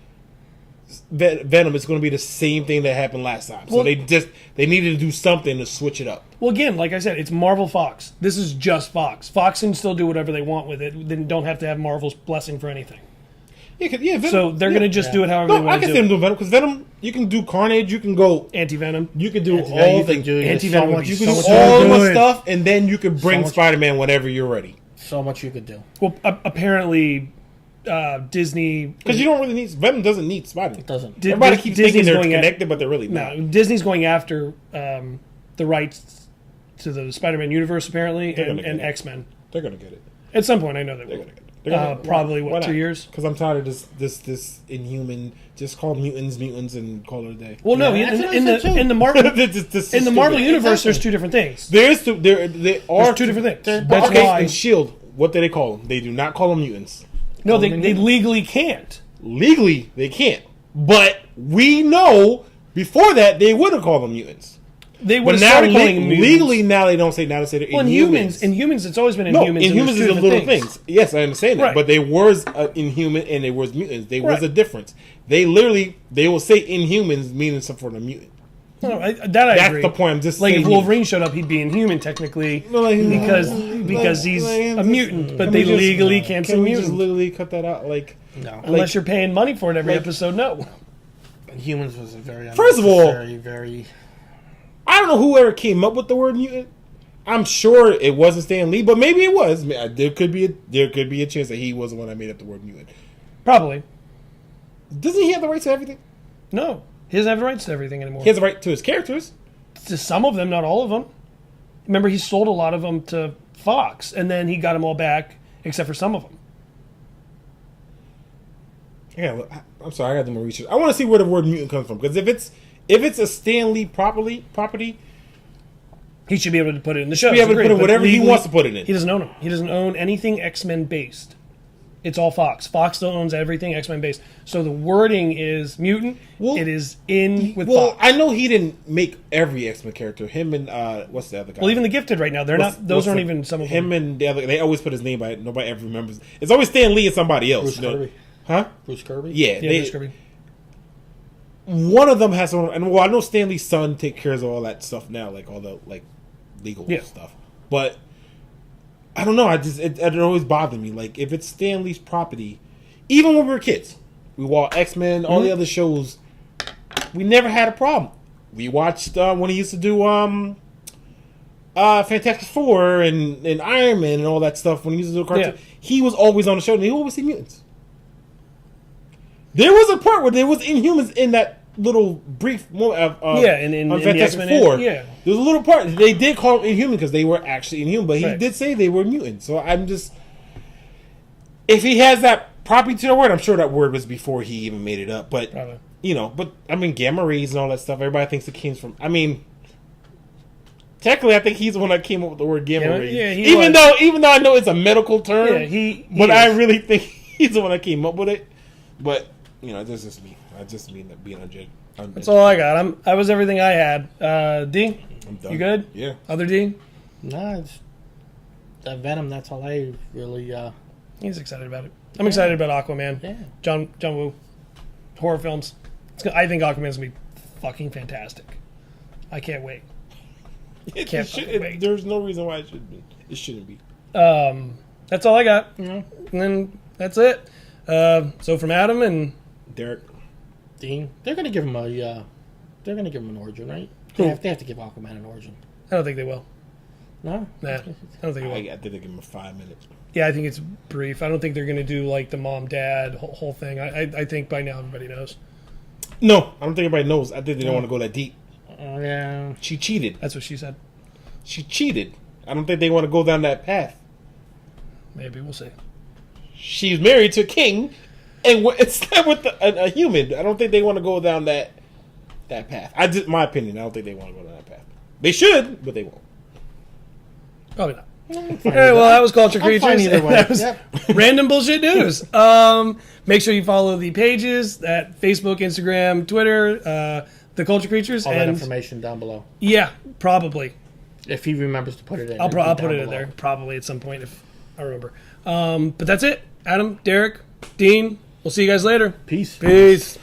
Venom, it's going to be the same thing that happened last time. So Well- they needed to do something to switch it up. Well, again, like I said, it's Marvel Fox. This is just Fox. Fox can still do whatever they want with it. They don't have to have Marvel's blessing for anything. Yeah, Venom, So they're going to just do it however they No, I want can to see do them it. do Venom because Venom, you can do Carnage, you can go, Anti-Venom. you can do Anti-Venom, all you the can do Anti-Venom so would much, be you can so do much all you the could do. stuff, and then you can bring much- Spider-Man whenever you're ready. So much you could do. Well, apparently, Disney... Because you don't really need Venom. Doesn't need Spider-Man. It doesn't. Di- Everybody Dis- keeps Disney's thinking they're going at- connected, but they're really No, not. Disney's going after the rights to the Spider-Man universe, apparently, They're and gonna get it. X-Men. They're gonna get it. At some point, I know they They're will. gonna get it. Probably, what, 2 years? Because I'm tired of this Inhuman. Just call mutants, and call it a day. Well, no, Yeah, in the Marvel In the Marvel universe, there's two different things. There are There's two different things. That's okay, why. and Shield. What do they call them? They do not call them mutants. No, they legally can't. Legally, they can't. But we know before that they would have called them mutants. They But would have now started calling them mutants. legally, now they don't say. Now they say they're Well, Inhumans. Inhumans, it's always been No, Inhumans. Inhumans is the little things. Yes, I understand that. Right. But they was Inhuman and they was mutants. There was Right. a difference. They will say Inhumans meaning some sort of mutant. No, I That's agree. the point. I'm just like saying. if Wolverine showed up, he'd be Inhuman technically because he's a mutant. But they legally can't say Can we just mutant legally cut that out? Like, No. unless you're paying money for it every like- episode. No. Humans was a very First of all- unnecessary, very. I don't know whoever came up with the word mutant. I'm sure it wasn't Stan Lee, but maybe it was. There could be a chance that he was the one that made up the word mutant. Probably. Doesn't he have the rights to everything? No. He doesn't have the rights to everything anymore. He has the right to his characters. To some of them, not all of them. Remember, he sold a lot of them to Fox, and then he got them all back, except for some of them. Yeah, look, I'm sorry, I got to do more research. I want to see where the word mutant comes from, because if it's a Stan Lee property, He should be able to put it in the show. be able to put in whatever he wants to put it in. He doesn't own them. He doesn't own anything X-Men based. It's all Fox. Fox still owns everything X-Men based. So the wording is mutant. Well, it is in with Well, Fox. I know he didn't make every X-Men character. Him and what's the other guy? Well, even the Gifted right now, they're not. Those aren't even some of him them. and the other. They always put his name by it. Nobody ever remembers. It's always Stan Lee and somebody else. Bruce Kirby. Huh? Bruce Kirby? Yeah, Yeah, they, Bruce Kirby. one of them has one, and well, I know Stanley's son takes care of all that stuff now, like all the legal stuff. But I don't know. It always bothered me. Like if it's Stanley's property, even when we were kids, we watched X-Men, all the other shows. We never had a problem. We watched when he used to do Fantastic Four and Iron Man and all that stuff. When he used to do a cartoon, he was always on the show, and he always see mutants. There was a part where there was Inhumans in that little brief moment of in Fantastic the Four. X-Men, yeah. There was a little part they did call them Inhuman because they were actually Inhuman, but he Right. did say they were mutants. So I'm just, if he has that property to the word, I'm sure that word was before he even made it up. But Probably. but I mean gamma rays and all that stuff. Everybody thinks it came from. I mean, technically, I think he's the one that came up with the word gamma rays. Yeah, he even though I know it's a medical term. Yeah, he but I is. really think he's the one that came up with it. But that's just me. I just mean that being unjudged. That's all I got. I was everything I had. D, I'm done. you good? Yeah. Other D, No, it's that Venom. That's all I really. he's excited about it. I'm excited about Aquaman. Yeah. John Woo, horror films. I think Aquaman's gonna be fucking fantastic. I can't wait. Can't fucking wait. There's no reason why it should be. It shouldn't be. That's all I got. And then that's it. So from Adam and Derek. Dean, they're gonna give him they're gonna give him an origin, right? Who? They have to give Aquaman an origin. I don't think they will. No, Nah, I don't think they will. I did give him 5 minutes. Yeah, I think it's brief. I don't think they're going to do like the mom dad whole thing. I think by now everybody knows. No, I don't think everybody knows. I think they don't want to go that deep. Yeah. She cheated. That's what she said. She cheated. I don't think they want to go down that path. Maybe we'll see. She's married to a king, and it's not with a human. I don't think they want to go down that path. My opinion. I don't think they want to go down that path. They should, but they won't. Probably not. All right, well, that was Culture I'm fine Creatures. either way. That was Yep. random bullshit news. Make sure you follow the pages at Facebook, Instagram, Twitter, The Culture Creatures. All that and information down below. yeah, probably. If he remembers to put it in. I'll it'll be put down it in below. there probably at some point if I remember. But that's it. Adam, Derek, Dean, we'll see you guys later. Peace. Peace.